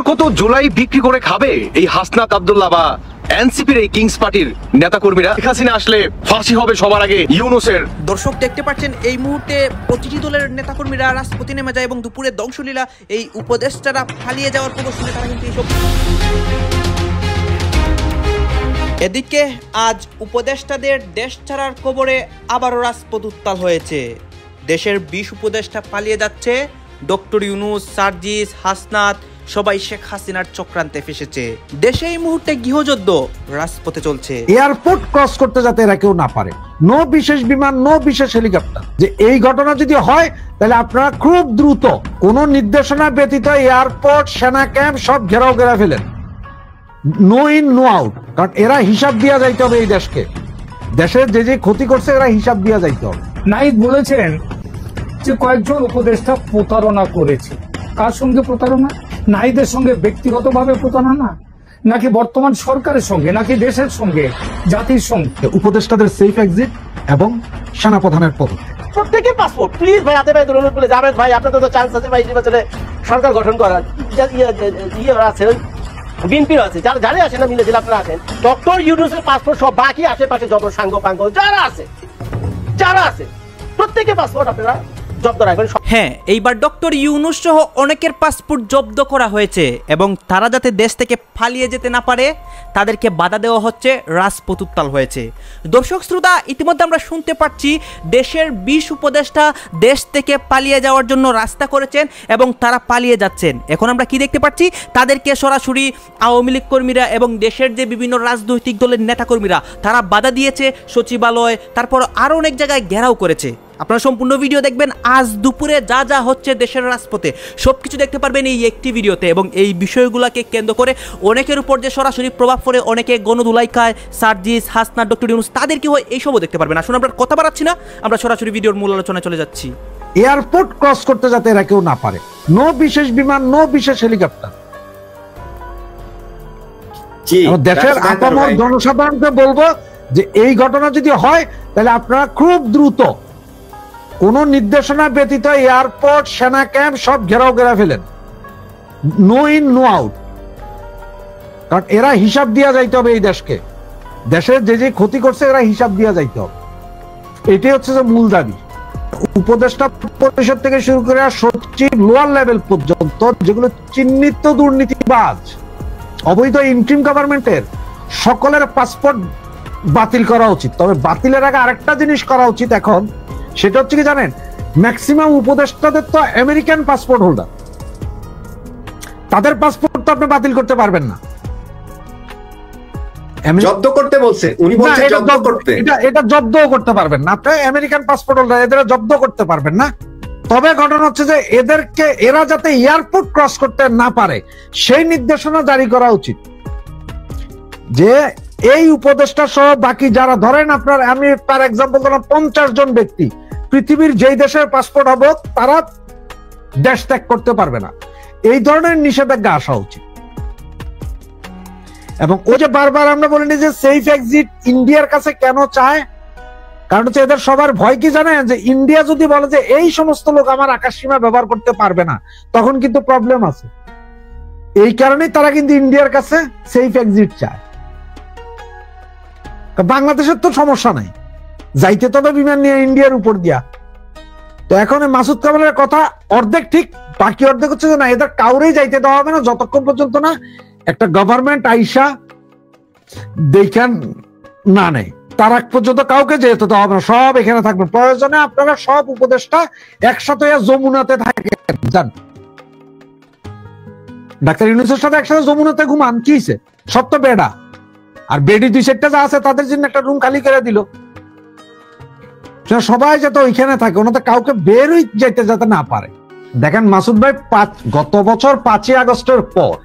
কত জুলাই বিক্রি করে খাবে এই হাসনাত আব্দুল্লাহ বা এনসিপির এই কিংস পার্টির নেতাকর্মীরা? শেখ হাসিনা আসলে ফাঁসি হবে সবার আগে ইউনূসের। দর্শক দেখতে পাচ্ছেন এই মুহূর্তে প্রতিটি দলের নেতাকর্মীরা রাজপথে নেমে যায় এবং দুপুরে ধ্বংসলীলা এই উপদেষ্টারা পালিয়ে যাওয়ার প্রদর্শনে তারা কিন্তু এইসব। এদিকে আজ উপদেষ্টাদের দেশ ছাড়ার খবরে আবারও রাজপথ উত্তাল হয়েছে। দেশের 20 উপদেষ্টা পালিয়ে যাচ্ছে। ডক্টর ইউনূস, সার্জিস, হাসনাত সবাই শেখ হাসিনার চক্রান্তে ফেসেছে। দেশে এই মুহূর্তে গৃহযুদ্ধ রাজপথে চলছে। এয়ারপোর্ট ক্রস করতে যাতে এরা কেউ না পারে, নো বিশেষ বিমান, নো বিশেষ হেলিকপ্টার। যে এই ঘটনা যদি হয় তাহলে আপনারা খুব দ্রুত কোন নির্দেশনা ব্যতীত এয়ারপোর্ট, সেনা ক্যাম্প সব ঘেরাও করে ফেলেন। নো ইন নো আউট, কারণ এরা হিসাব দিয়া যাইতে হবে এই দেশকে। দেশের যে যে ক্ষতি করছে এরা হিসাব দিয়া যাইতে হবে। নাহিদ বলেছেন যে কয়েকজন উপদেষ্টা প্রতারণা করেছে। কার সঙ্গে প্রতারণা? নাহিদের সঙ্গে ব্যক্তিগতভাবে প্রতারণা, নাকি বর্তমান সরকারের সঙ্গে, নাকি দেশের সঙ্গে, জাতির সঙ্গে? উপদেষ্টাদের সেফ এক্সিট এবং সেনাপ্রধানের পদত্যাগ। প্রত্যেকে পাসপোর্ট প্লিজ ভাই, হাতে ভাই দৌড় করে যাবেন ভাই, আপনাদের তো চান্স আছে ভাই নির্বাচনে সরকার গঠন করার। আছে বিএনপির আছে, যারা আসে না মিলে দিলে আপনারা আসেন। ডক্টর ইউনূসের পাসপোর্ট সব, বাকি আশেপাশে যত সাঙ্গ পাঙ্গ যারা আছে প্রত্যেকে পাসপোর্ট আপনারা জব্দ রাখবেন। হ্যাঁ, এইবার ডক্টর ইউনূস সহ অনেকের পাসপোর্ট জব্দ করা হয়েছে এবং তারা যাতে দেশ থেকে পালিয়ে যেতে না পারে তাদেরকে বাধা দেওয়া হচ্ছে। রাজপথ উত্তাল হয়েছে। দর্শক শ্রোতা, ইতিমধ্যে আমরা শুনতে পাচ্ছি দেশের 20 উপদেষ্টা দেশ থেকে পালিয়ে যাওয়ার জন্য রাস্তা করেছেন এবং তারা পালিয়ে যাচ্ছেন। এখন আমরা কি দেখতে পাচ্ছি? তাদেরকে সরাসরি আওয়ামী লীগ কর্মীরা এবং দেশের যে বিভিন্ন রাজনৈতিক দলের নেতাকর্মীরা তারা বাধা দিয়েছে। সচিবালয়, তারপর আরও অনেক জায়গায় ঘেরাও করেছে। আপনারা সম্পূর্ণ ভিডিও দেখবেন। আজ দুপুরে যা যা হচ্ছে দেশের রাজপথে সবকিছু দেখতে পারবেন এই একটি ভিডিওতে। এবং এই বিষয়গুলোকে কেন্দ্র করে অনেকের উপর যে সরাসরি প্রভাব পড়ে, অনেকে গণধুলাই খায়, সার্জিস, হাসনাত, ডক্টর ইউনূস, তাদের কি হয় এইসবও দেখতে পারবেন। আসুন আমরা কথা বাড়াচ্ছি না, আমরা সরাসরি ভিডিওর মূল আলোচনায় চলে যাচ্ছি। এয়ারপোর্ট ক্রস করতে যাতে এরা কেউ না পারে, নো বিশেষ বিমান, নো বিশেষ হেলিকপ্টার। দেশের আপামর জনসাধারণকে বলবো যে এই ঘটনা যদি হয় তাহলে আপনারা খুব দ্রুত কোন নির্দেশনা ব্যতীত এয়ারপোর্ট, সেনা ক্যাম্প সব ঘেরাও করে ফেলেন। নো ইন নো আউট, কারণ এরা হিসাব দিয়া যাইতে হবে এই দেশকে। দেশের যে যে ক্ষতি করছে এরা হিসাব দিয়া যাইতে হবে। এটাই হচ্ছে যে মূল দাবি। উপদেষ্টা পরিষদ থেকে শুরু করে সচিব, লোয়ার লেভেল পর্যন্ত যেগুলো চিহ্নিত দুর্নীতিবাজ, অবৈধ ইন্ট্রিম গভর্নমেন্টের সকলের পাসপোর্ট বাতিল করা উচিত। তবে বাতিলের আগে আরেকটা জিনিস করা উচিত এখন, সেটা হচ্ছে কি জানেন? ম্যাক্সিমাম উপদেষ্টাদের তো আমেরিকান পাসপোর্ট হোল্ডার, তাদের পাসপোর্ট তো আপনি বাতিল করতে পারবেন না। জব্দ করতে বলছে উনি, বলছে জব্দ করতে। এটা জব্দও করতে পারবেন না আপনি। আমেরিকান পাসপোর্ট হোল্ডার, এদের জব্দ করতে পারবেন না। তবে ঘটনা হচ্ছে যে এরা যাতে এয়ারপোর্ট ক্রস করতে না পারে সেই নির্দেশনা জারি করা উচিত। যে এই উপদেষ্টা সহ বাকি যারা, ধরেন আপনার, আমি তার এক্সাম্পল দিলাম, 50 জন ব্যক্তি পৃথিবীর যেই দেশের পাসপোর্ট হবে তারা দেশ ত্যাগ করতে পারবে না। এই ধরনের নিষেধাজ্ঞা আসা উচিত। এবং ওই যে বারবার আমরা বলিনি যে সেফ এক্সিট ইন্ডিয়ার কাছে কেন চায়, কারণ হচ্ছে এদের সবার ভয় কি জানেন? যে ইন্ডিয়া যদি বলে যে এই সমস্ত লোক আমার আকাশ সীমা ব্যবহার করতে পারবে না, তখন কিন্তু প্রবলেম আছে। এই কারণেই তারা কিন্তু ইন্ডিয়ার কাছে সেফ এক্সিট চায়। বাংলাদেশের তো সমস্যা নাই, যাইতে তবে বিমান নিয়ে ইন্ডিয়ার উপর দিয়া। তো এখন মাসুদ কামালের কথা অর্ধেক ঠিক, বাকি অর্ধেক হচ্ছে যে না, এদের কাউরেই যাইতে দেওয়া হবে না যতক্ষণ পর্যন্ত না একটা গভর্নমেন্ট আইসা দেখেন না নেই, তার আগ পর্যন্ত কাউকে যেতে দেওয়া হবে না। সব এখানে থাকবেন। প্রয়োজনে আপনারা সব উপদেষ্টা একসাথে যমুনাতে থাকেন, যান ডাক্তার ইউনূসের সাথে একসাথে যমুনাতে ঘুমান, কি হইছে? সব তো বেডা, আর বেডি 2-4টা যা আছে তাদের জন্য একটা রুম খালি করে দিল। সবাই যাতে ওইখানে থাকে, ওনাতে কাউকে বেরই যেতে যাতে না পারে। দেখেন মাসুদ ভাই, গত বছর 5ই আগস্টের পর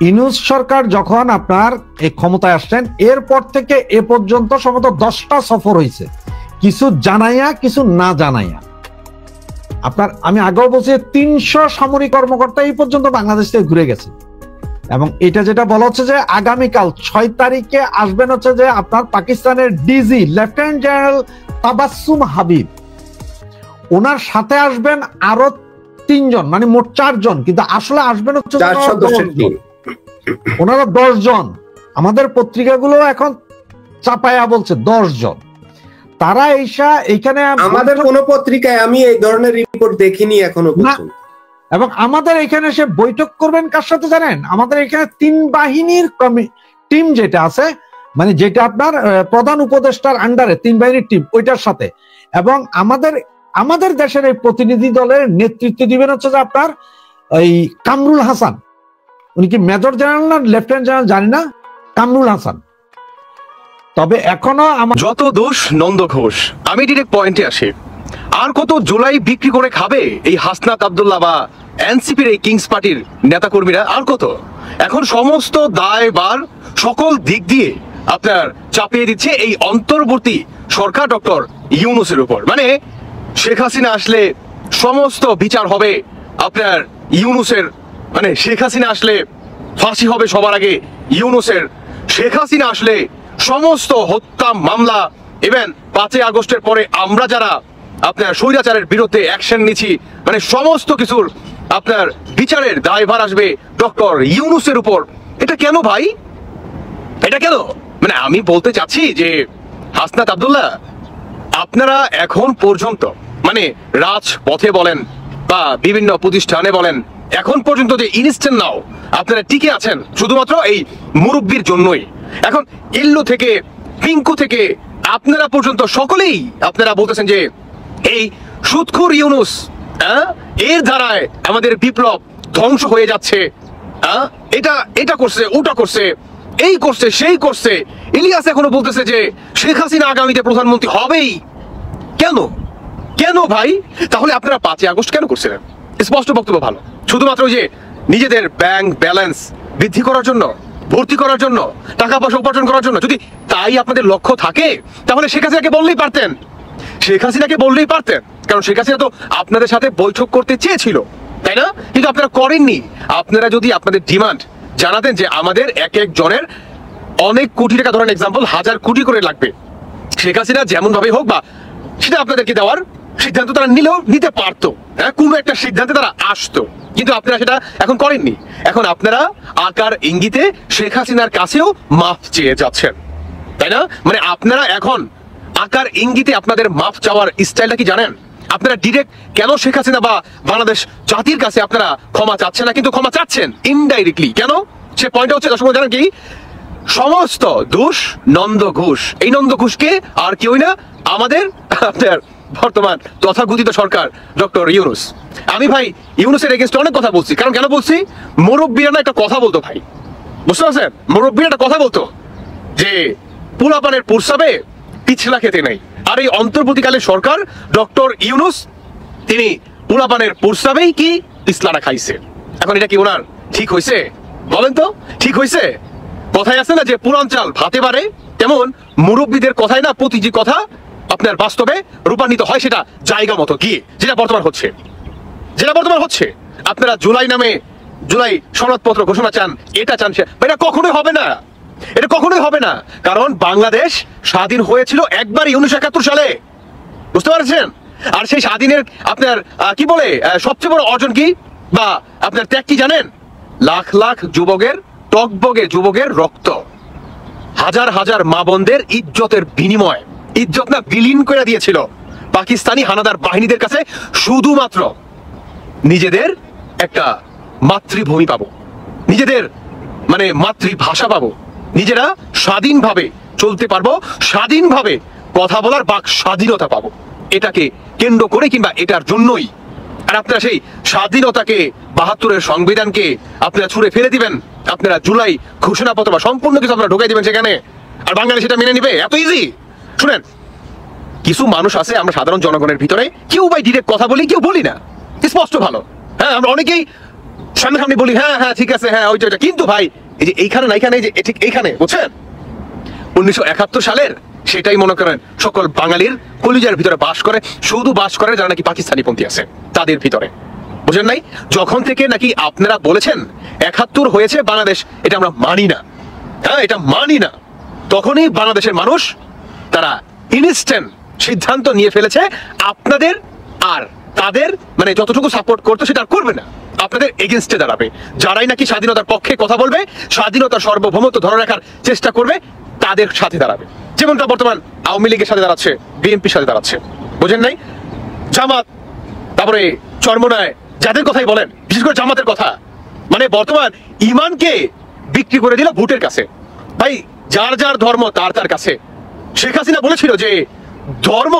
ইউনূস সরকার যখন আপনার এই ক্ষমতায় আসছেন, এরপর থেকে এ পর্যন্ত সম্ভবত 10টা সফর হয়েছে, কিছু জানাইয়া কিছু না জানাইয়া। আপনার আমি আগেও বলছি 300 সামরিক কর্মকর্তা এই পর্যন্ত বাংলাদেশ থেকে ঘুরে গেছে। এবং এটা যেটা বলা হচ্ছে যে আগামীকাল 6 তারিখে আসবেন হচ্ছে যে আপনার পাকিস্তানের DG lieutenant general Tabassum Habib, ওনার সাথে আসবেন আরো 3 জন, মানে মোট 4 জন, কিন্তু আসলে আসবেন হচ্ছে 4 সদস্যের টিম। ওনারা 10 জন। আমাদের পত্রিকাগুলো এখন চাপায়া বলছে 10 জন। তারা এইখানে আমাদের কোন পত্রিকায় আমি এই ধরনের রিপোর্ট দেখিনি এখনো পর্যন্ত। এবং আমাদের এখানে সে বৈঠক করবেন কার সাথে জানেন? আমাদের এখানে 3 বাহিনীর টিম যেটা আছে, মানে যেটা আপনার প্রধান উপদেষ্টার আন্ডারে 3 বাহিনীর টিম, ওইটার সাথে। এবং আমাদের দেশের এই প্রতিনিধি দলের নেতৃত্ব দিবেন হচ্ছে যে আপনার ওই কামরুল হাসান। উনি কি মেজর জেনারেল না লেফটেন্যান্ট জেনারেল জানি না, কামরুল হাসান। তবে এখনো যত দোষ নন্দ ঘোষ। আমি ডিরেক্ট পয়েন্টে আসি। আর কত জুলাই বিক্রি করে খাবে এই হাসনাত আব্দুল্লাহ বা এনসিপির এই কিংস পার্টির নেতাকর্মীরা? আর কত? এখন সমস্ত দায়ভার সকল দিক দিয়ে আপনার চাপিয়ে দিচ্ছে এই অন্তর্বর্তী সরকার ডক্টর ইউনূসের উপর। মানে শেখ হাসিনা আসলে সমস্ত বিচার হবে আপনার ইউনূসের, মানে শেখ হাসিনা আসলে ফাঁসি হবে সবার আগে ইউনূসের। শেখ হাসিনা আসলে সমস্ত হত্যা মামলা, ইভেন 5 আগস্টের পরে আমরা যারা আপনার স্বৈরাচারের বিরুদ্ধে অ্যাকশন নিচ্ছি, মানে সমস্ত কিছুর আপনার বিচারের দায়ভার আসবে ডক্টর ইউনূসের উপর। এটা কেন ভাই? এটা কেন? মানে আমি বলতে চাচ্ছি যে হাসনাত আব্দুল্লাহ, আপনারা এখন পর্যন্ত মানে রাজপথে বলেন বা বিভিন্ন প্রতিষ্ঠানে বলেন, এখন পর্যন্ত যে ইনস্ট্যান্ট নাও আপনারা টিকে আছেন শুধুমাত্র এই মুরব্বির জন্যই। এখন ইল্লু থেকে পিঙ্কু থেকে আপনারা পর্যন্ত সকলেই আপনারা বলতেছেন যে এই সুদখোর ইউনূস এর দ্বারায় আমাদের বিপ্লব ধ্বংস হয়ে যাচ্ছে, এটা করছে, ওটা করছে, এই করছে, সেই করছে। ইলিয়াস এখনো বলতেছে যে শেখ হাসিনা আগামীতে প্রধানমন্ত্রী হবেই। কেন? কেন ভাই? তাহলে আপনারা 5 আগস্ট কেন করছিলেন? স্পষ্ট বক্তব্য ভালো, শুধুমাত্র যে নিজেদের ব্যাংক ব্যালেন্স বৃদ্ধি করার জন্য, ভর্তি করার জন্য, টাকা পয়সা উপার্জন করার জন্য। যদি তাই আপনাদের লক্ষ্য থাকে তাহলে শেখ হাসিনাকে বললেই পারতেন। শেখ হাসিনাকে বললেই পারতেন, কারণ শেখ হাসিনা তো আপনাদের সাথে বৈঠক করতে চেয়েছিল, তাই না? কিন্তু আপনারা করেননি। আপনারা যদি আপনাদের ডিমান্ড জানাতেন যে আমাদের এক এক জনের অনেক কোটি টাকা, ধরেন এক্সাম্পল 1000 কোটি করে লাগবে, শেখ হাসিনা যেমন ভাবে হোক বা সেটা আপনাদেরকে দেওয়ার সিদ্ধান্ত তারা নিতে পারতো, কোনো একটা সিদ্ধান্তে তারা আসতো। কিন্তু আপনারা সেটা এখন করেননি। এখন আপনারা আকার ইঙ্গিতে শেখ হাসিনার কাছেও মাফ চেয়ে যাচ্ছেন, তাই না? মানে আপনারা এখন আকার ইঙ্গিতে আপনাদের মাফ চাওয়ার স্টাইলটা কি জানেন? আপনারা ডিরেক্ট কেন শেখ হাসিনা বা বাংলাদেশ জাতির কাছে আপনারা ক্ষমা চাচ্ছেন না, কিন্তু ক্ষমা চাচ্ছেন ইনডাইরেক্টলি। কেন? সে পয়েন্টটা হচ্ছে, দর্শক জানেন কি, সমস্ত দোষ নন্দ ঘোষ। এই নন্দ ঘোষকে আর কেউই না, আমাদের আপনার বর্তমান তথাকথিত সরকার ডক্টর ইউনূস। আমি ভাই ইউনূসের এগেইনস্টে অনেক কথা বলছি। কারণ কেন বলছি? মুরব্বীরা না একটা কথা বলতো ভাই, বুঝতে পারছেন? মুরব্বীরা একটা কথা বলতো যে পোলাপানের প্রস্রাবে পিছলা খেতে নেই। আর এই অন্তর্বর্তীকালে সরকার ডক্টর ইউনূস, তিনি পোলাপানের প্রস্রাবেই কি পিছলাটা খাইছে। এখন এটা কি ওনার ঠিক হয়েছে? বলেন তো, ঠিক হয়েছে? কথায় আছে না যে পুরান চাল ভাতে বাড়ে, তেমন মুরব্বীদের কথায় না প্রতিটি কথা আপনার বাস্তবে রূপান্তরিত হয়, সেটা জায়গা মতো গিয়ে। যেটা বর্তমান হচ্ছে, আপনারা জুলাই নামে জুলাই সনদপত্র ঘোষণা চান, এটা চান, এটা কখনোই হবে না। এটা কখনোই হবে না। কারণ বাংলাদেশ স্বাধীন হয়েছিল একবারই 1971 সালে, বুঝতে পারছেন? আর সেই স্বাধীনের আপনার কি বলে সবচেয়ে বড় অর্জন কি বা আপনার ত্যাগ কি জানেন? লাখ লাখ যুবকের, টকবগে যুবকের রক্ত, হাজার হাজার মা বোনদের ইজ্জতের বিনিময়, ইজ্জত না বিলীন করে দিয়েছিল পাকিস্তানি হানাদার বাহিনীদের কাছে, শুধুমাত্র নিজেদের একটা মাতৃভূমি পাবো, নিজেদের মানে মাতৃভাষা পাবো, নিজেরা স্বাধীনভাবে চলতে পারবো, স্বাধীনভাবে কথা বলার বাক স্বাধীনতা পাবো। এটাকে কেন্দ্র করে কিংবা এটার জন্যই আর আপনারা সেই স্বাধীনতাকে, 72-এর সংবিধানকে আপনারা ছুঁড়ে ফেলে দিবেন। আপনারা জুলাই ঘোষণাপত্র বা সম্পূর্ণ কিছু আপনারা ঢোকাই দিবেন সেখানে, আর বাঙালি সেটা মেনে নিবে? এত ইজি? শুনেন, কিছু মানুষ আছে আমরা সাধারণ জনগণের ভিতরে, কেউ ভাই ডিরেক্ট কথা বলি, কেউ বলি না, স্পষ্ট ভালো। হ্যাঁ, আমরা অনেকেই সামনে বলি হ্যাঁ হ্যাঁ ঠিক আছে, হ্যাঁ ওইটা, কিন্তু ভাই এই যে এইখানে না, এইখানে, এই যে ঠিক এইখানে, বুঝছেন, 1971 সালের সেটাই মনে করেন সকল বাঙালির কলিজার ভিতরে বাস করে, শুধু বাস করে যারা নাকি পাকিস্তানি পন্থী আছে তাদের ভিতরে, বুঝেন নাই? যখন থেকে নাকি আপনারা বলেছেন 71 হয়েছে বাংলাদেশ, এটা আমরা মানি না, হ্যাঁ এটা মানি না, তখনই বাংলাদেশের মানুষ তারা ইনস্ট্যান্ট সিদ্ধান্ত নিয়ে ফেলেছে আপনাদের আর তাদের মানে যতটুকু সাপোর্ট করতো সেটা আর করবে না, আপনাদের এগেনস্টে দাঁড়াবে। যারাই নাকি স্বাধীনতার পক্ষে কথা বলবে, স্বাধীনতার সার্বভৌমত্ব ধরে রাখার চেষ্টা করবে, তাদের সাথে দাঁড়াবে। যেমনটা বর্তমান আওয়ামী লীগের সাথে দাঁড়াচ্ছে, বিএনপির সাথে দাঁড়াচ্ছে, বোঝেন নাই? জামাত, তারপরে চরমোনায় যাদের কথাই বলেন, বিশেষ করে জামাতের কথা, মানে বর্তমান ইমানকে বিক্রি করে দিল ভোটের কাছে। ভাই, যার যার ধর্ম তার তার কাছে। শেখ হাসিনা বলেছিল যে ধর্ম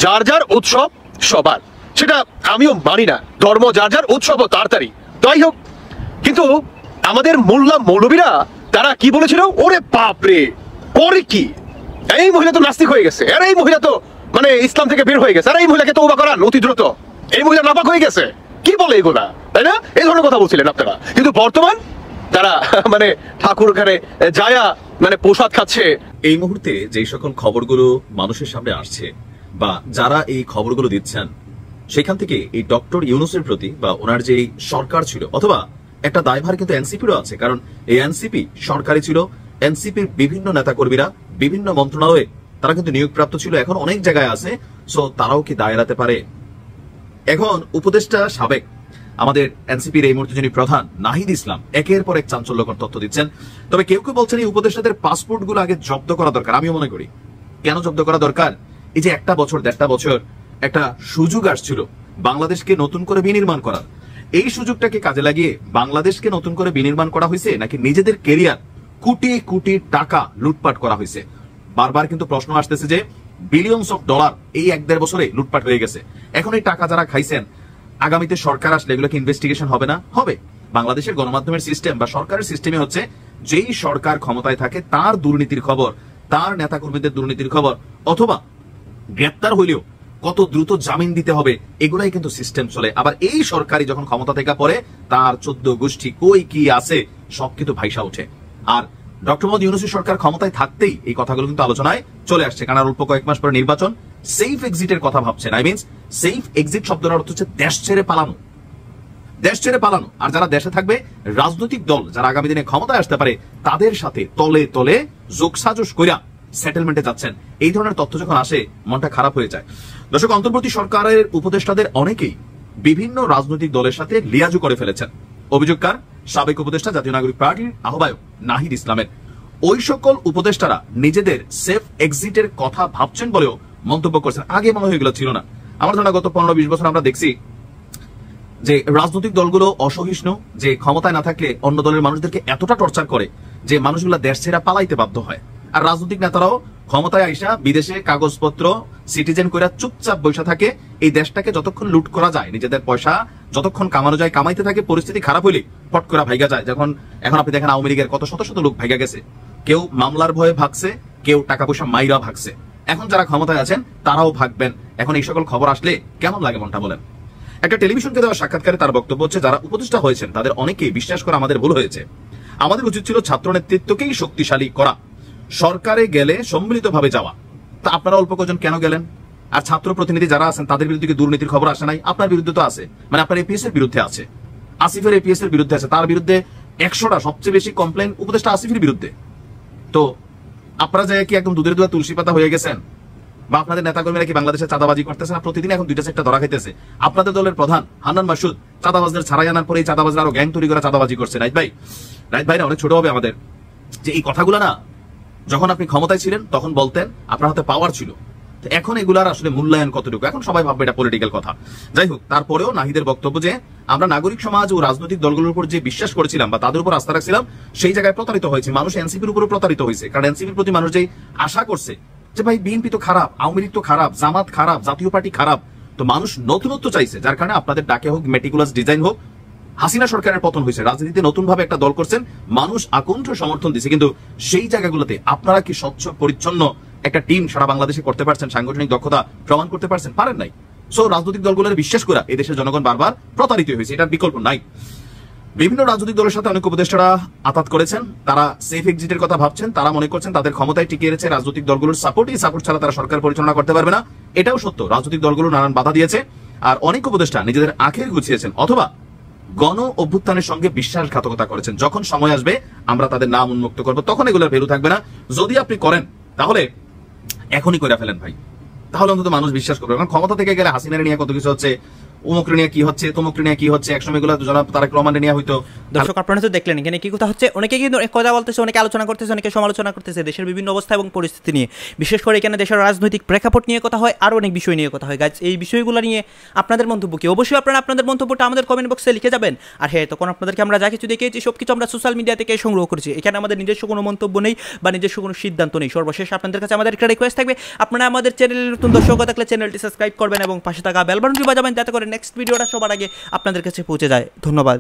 যার যার, উৎসব সবার। সেটা আমিও মানি না, ধর্ম যার যার, উৎসব তার তারই। তাই হোক, কিন্তু আমাদের মোল্লা মৌলবীরা তারা কি বলেছিল, ওরে বাপ রে, করে কি, এই মহিলা তো নাস্তিক হয়ে গেছে, আর এই মহিলা তো মানে ইসলাম থেকে বের হয়ে গেছে, আর এই মহিলাকে তওবা করান অতি দ্রুত, এই মহিলা নাপাক হয়ে গেছে, কি বলে এগুলা, তাই না? এই ধরনের কথা বলছিলেন আপনারা। কিন্তু বর্তমান তারা মানে ঠাকুর ঘরে যায়া মানে প্রসাদ খাচ্ছে। এই মুহূর্তে যেই সকল খবরগুলো মানুষের সামনে আসছে বা যারা এই খবরগুলো দিচ্ছেন, সেখান থেকে এই ডক্টর ইউনূসের প্রতি বা ওনার যে সরকার ছিল, অথবা একটা দায়ভার কিন্তু এনসিপিরও আছে, কারণ এই এনসিপি সরকারি ছিল, এনসিপির বিভিন্ন নেতাকর্মীরা বিভিন্ন মন্ত্রণালয়ে তারা কিন্তু নিয়োগপ্রাপ্ত ছিল, এখন অনেক জায়গায় আছে। সো তারাও কি দায় এড়াতে পারে? এখন উপদেষ্টা সাবেক আমাদের এনসিপির এই মুহূর্তে যিনি প্রধান নাহিদ ইসলাম একের পর এক চাঞ্চল্যকর তথ্য দিচ্ছেন। তবে কেউ কেউ বলছেন এই উপদেষ্টাদের পাসপোর্ট গুলো আগে জব্দ করা দরকার। আমিও মনে করি, কেন জব্দ করা দরকার? এই যে একটা বছর, দেড়টা বছর একটা সুযোগ আসছিল বাংলাদেশকে নতুন করে বিনির্মাণ করার, এই সুযোগটাকে কাজে লাগিয়ে বাংলাদেশকে নতুন করে বিনির্মাণ করা হয়েছে, নাকি নিজেদের কেরিয়ার কোটি কোটি টাকা লুটপাট করা হয়েছে? বারবার কিন্তু প্রশ্ন আসতেছে যে বিলিয়নস অফ ডলার এই 1-1.5 বছরে লুটপাট হয়ে গেছে। এখন এই টাকা যারা খাইছেন, আগামীতে সরকার আসলে এগুলোকে ইনভেস্টিগেশন হবে না? হবে। বাংলাদেশের গণমাধ্যমের সিস্টেম বা সরকারের সিস্টেমে হচ্ছে, যেই সরকার ক্ষমতায় থাকে তার দুর্নীতির খবর, তার নেতাকর্মীদের দুর্নীতির খবর, অথবা গ্রেপ্তার হইলেও কত দ্রুত জামিন দিতে হবে, এগুলাই কিন্তু সিস্টেম চলে। আবার এই সরকারই যখন ক্ষমতা থেকে পড়ে, তার 14 গোষ্ঠী কই কি আছে সব কিন্তু ভাইসা ওঠে। আর ডক্টর মোহাম্মদ ইউনূসের সরকার ক্ষমতায় থাকতেই এই কথাগুলো কিন্তু আলোচনায় চলে আসছে, কারণ অল্প কয়েক মাস পরে নির্বাচন। সেফ এক্সিটের কথা ভাবছেন। আই মিনস সেফ এক্সিট শব্দটার অর্থ হচ্ছে দেশ ছেড়ে পালানো, দেশ ছেড়ে পালানো। আর যারা দেশে থাকবে, রাজনৈতিক দল যারা আগামী দিনে ক্ষমতায় আসতে পারে, তাদের সাথে তলে তলে যোগসাজশ কইরা সেটেলমেন্টে যাচ্ছেন। এই ধরনের তথ্য যখন আসে, মনটা খারাপ হয়ে যায়। দর্শক, অন্তর্বর্তী সরকারের উপদেষ্টাদের অনেকেই বিভিন্ন রাজনৈতিক দলের সাথে লিয়াজু করে ফেলেছেন। অভিযোগকার সাবেক উপদেষ্টা জাতীয় নাগরিক পার্টির আহ্বায়ক নাহিদ ইসলামের। ওই সকল উপদেষ্টারা নিজেদের সেফ এক্সিটের কথা ভাবছেন বলেও মন্তব্য করছেন। আগে মনে হয় এগুলো ছিল না। আমার ধারণা গত 15-20 বছর আমরা দেখছি যে রাজনৈতিক দলগুলো অসহিষ্ণু, যে ক্ষমতায় না থাকলে অন্য দলের মানুষদেরকে এতটা টর্চার করে যে মানুষগুলা দেশ ছেড়ে পালাইতে বাধ্য হয়। আর রাজনৈতিক নেতারাও ক্ষমতায় আইসা বিদেশে কাগজপত্র সিটিজেন কইরা চুপচাপ বসে থাকে। এই দেশটাকে যতক্ষণ লুট করা যায়, নিজেদের পয়সা যতক্ষণ কামানো যায় কামাইতে থাকে। পরিস্থিতি খারাপ হইলে ফট করে ভাইগা যায়। যখন এখন আপনি দেখেন আওয়ামী লীগের কত শত শত লোক ভাইগা গেছে, কেউ মামলার ভয়ে ভাগছে, কেউ টাকা পয়সা মাইরা ভাগছে। এখন যারা ক্ষমতায় আছেন তারাও ভাগবেন। এখন এই সকল খবর আসলে কেমন লাগে মনটা বলেন? একটা টেলিভিশনকে দেওয়া সাক্ষাৎকারে তার বক্তব্য হচ্ছে, যারা উপদেষ্টা হয়েছেন তাদের অনেকেই বিশ্বাস করা আমাদের ভুল হয়েছে। আমাদের উচিত ছিল ছাত্র নেতৃত্বকেই শক্তিশালী করা, সরকারে গেলে সম্মিলিতভাবে যাওয়া। তা আপনারা অল্প কজন কেন গেলেন? আর ছাত্র প্রতিনিধি যারা আছেন তাদের বিরুদ্ধে কি দুর্নীতির খবর আসে নাই? আপনার বিরুদ্ধে তো আছে, মানে আপনার এপিএস এর বিরুদ্ধে আছে, আসিফের এপিএস এর বিরুদ্ধে আছে, তার বিরুদ্ধে 100টা সবচেয়ে বেশি কমপ্লেন উপদেষ্টা আসিফের বিরুদ্ধে। তো আপনারা যে কি একদম দুধের দুধ তুলসী পাতা হয়ে গেছেন? বা আপনাদের নেতাকর্মীরা কি বাংলাদেশে চাঁদাবাজি করতেছে না? প্রতিদিন এখন 2টা 4টা ধরা খাইতেছে। আপনাদের দলের প্রধান হান্নান মাসুদ চাঁদাবাজদের ছাড়াই আনার পরে চাঁদাবাজরা আরো গ্যাং তৈরি করে চাঁদাবাজি করছে। রাইট ভাই না অনেক ছোট হবে আমাদের, যে এই কথাগুলো না যখন আপনি ক্ষমতায় ছিলেন তখন বলতেন, আপনার হাতে পাওয়ার ছিল। এখন এগুলার আসলে মূল্যায়ন কতটুকু, এখন সবাই ভাববে এটা পলিটিক্যাল কথা। যাই হোক, তারপরেও নাহিদের বক্তব্য যে আমরা নাগরিক সমাজ ও রাজনৈতিক দলগুলোর উপর যে বিশ্বাস করেছিলাম বা তাদের উপর আস্থা রাখছিলাম, সেই জায়গায় প্রতারিত হয়েছে। মানুষ এনসিপির উপর প্রতারিত হয়েছে, কারণ এনসিপির প্রতি মানুষ যে আশা করছে যে ভাই বিএনপি তো খারাপ, আওয়ামী লীগ তো খারাপ, জামাত খারাপ, জাতীয় পার্টি খারাপ, তো মানুষ নতুনত্ব চাইছে। যার কারণে আপনাদের ডাকে হোক, মেটিকুলাস ডিজাইন হোক, হাসিনা সরকারের পতন হয়েছে, রাজনীতিতে নতুন ভাবে একটা দল করছেন, মানুষ আকণ্ঠ সমর্থন দিচ্ছে। কিন্তু সেই জায়গাগুলোতে আপনারা কি স্বচ্ছ পরিচ্ছন্ন একটা টিম সারা বাংলাদেশে করতে পারছেন? সাংগঠনিক দক্ষতা প্রমাণ করতে পারছেন? পারেন নাই। সো রাজনৈতিক দলগুলোর বিশ্বাস করা এই দেশের জনগণ বারবার প্রতারিত হয়েছে, এটার বিকল্প নাই। বিভিন্ন রাজনৈতিক দলের সাথে অনেক উপদেষ্টারা আতাত করেছেন, তারা সেফ এক্সিটের কথা ভাবছেন, তারা মনে করছেন তাদের ক্ষমতায় টিকে রেখেছে রাজনৈতিক দলগুলোর সাপোর্ট, এই সাপোর্ট ছাড়া তারা সরকার পরিচালনা করতে পারবে না। এটাও সত্য, রাজনৈতিক দলগুলো নানান বাধা দিয়েছে। আর অনেক উপদেষ্টা নিজেদের আখের গুছিয়েছেন, অথবা গণ অভ্যুত্থানের সঙ্গে বিশ্বাসঘাতকতা করেছেন। যখন সময় আসবে আমরা তাদের নাম উন্মুক্ত করবো, তখন এগুলোর ভ্যালু থাকবে না। যদি আপনি করেন তাহলে এখনই করে ফেলেন ভাই, তাহলে অন্তত মানুষ বিশ্বাস করবে। কারণ ক্ষমতা থেকে গেলে হাসিনারে নিয়ে কত কিছু হচ্ছে, অমুকরে নিয়ে কি হচ্ছে, তমুকরে নিয়ে কি হচ্ছে, একসময় এগুলো জনাব তারেক রহমানের নিয়ে হয়তো। দর্শক আপনারা তো দেখলেন এখানে কি কথা হচ্ছে, অনেকে কিন্তু কথা বলতেছে, অনেকে আলোচনা করতেছে, অনেকে সমালোচনা করতেছে দেশের বিভিন্ন অবস্থা এবং পরিস্থিতি নিয়ে, বিশেষ করে এখানে দেশের রাজনৈতিক প্রেক্ষাপট নিয়ে কথা হয়, আরও অনেক বিষয় নিয়ে কথা হয়। গাইজ এই বিষয়গুলো নিয়ে আপনাদের মন্তব্য কি? অবশ্যই আপনারা আপনাদের মন্তব্যটা আমাদের কমেন্ট বক্সে লিখে যাবেন। আর হ্যাঁ, তখন আপনাদেরকে আমরা যা কিছু দেখিয়েছি সব কিছু আমরা সোশ্যাল মিডিয়া থেকে সংগ্রহ করেছি, এখানে আমাদের নিজস্ব কোনো মন্তব্য নেই বা নিজস্ব কোনো সিদ্ধান্ত নেই। সর্বশেষ আপনাদের কাছে আমাদের একটা রিকোয়েস্ট থাকবে, আপনারা আমাদের চ্যানেলের নতুন দর্শক থাকলে চ্যানেলটি সাবস্ক্রাইব করবেন এবং পাশে থাকা বেল বাটনটি বাজাবেন যাতে করে নেক্সট ভিডিওটা সবার আগে আপনাদের কাছে পৌঁছে যায়। ধন্যবাদ।